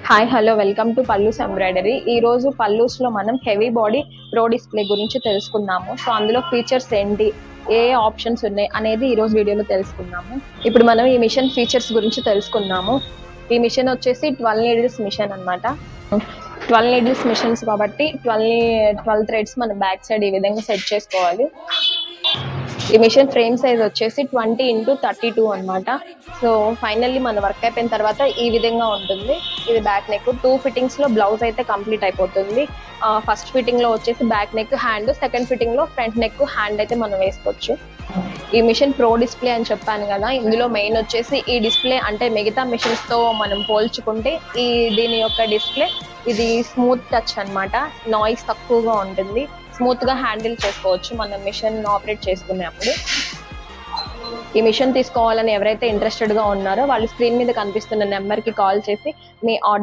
Hi hello welcome to pallus embroidery. ఈ రోజు పల్లూస్ లో మనం హెవీ బాడీ ప్రో డిస్ప్లే గురించి తెలుసుకుందాము. సో అందులో ఫీచర్స్ ఏంటి, ఏ ఆప్షన్స్ ఉన్నాయి అనేది ఈ రోజు వీడియోలో తెలుసుకుందాము. ఇప్పుడు మనం ఈ మిషన్ ఫీచర్స్ గురించి తెలుసుకుందాము. ఈ మిషన్ వచ్చేసి 12 నీడిల్స్ మిషన్ అన్నమాట. 12 నీడిల్స్ మిషన్స్ కాబట్టి 12 థ్రెడ్స్ మనం బ్యాక్ సైడ్ ఈ విధంగా సెట్ చేసుకోవాలి. ఈ మిషన్ ఫ్రేమ్ సైజ్ వచ్చేసి 20x32 అన్నమాట. సో ఫైనల్లీ మన వర్క్ అయిపోయిన తర్వాత ఈ విధంగా ఉంటుంది. ఇది బ్యాక్ నెక్. 2 ఫిట్టింగ్స్ లో బ్లౌజ్ అయితే కంప్లీట్ అయిపోతుంది. ఫస్ట్ ఫిట్టింగ్ లో వచ్చేసి back neck, hand, second fitting లో ఫ్రంట్ నెక్, హ్యాండ్ అయితే మనం వేసుకోవచ్చు. ఈ మిషన్ ప్రో డిస్ప్లే అని చెప్పాను కదా, ఇందులో మెయిన్ వచ్చేసి ఈ డిస్ప్లే అంటే మిగతా మిషన్స్ తో మనం పోల్చుకుంటే దీని యొక్క డిస్ప్లే ఇది స్మూత్ టచ్ అన్నమాట. నాయిస్ తక్కువగా ఉంటుంది. స్మూత్ గా హ్యాండిల్ చేసుకోవచ్చు మనం మిషన్ ఆపరేట్ చేసుకునేప్పుడు. ఈ మిషన్ తీసుకోవాలని ఎవరైతే ఇంట్రెస్టెడ్ గా ఉన్నారో వాళ్ళు స్క్రీన్ మీద కనిపిస్తున్న నెంబర్ కి కాల్ చేసి మీ ఆర్డర్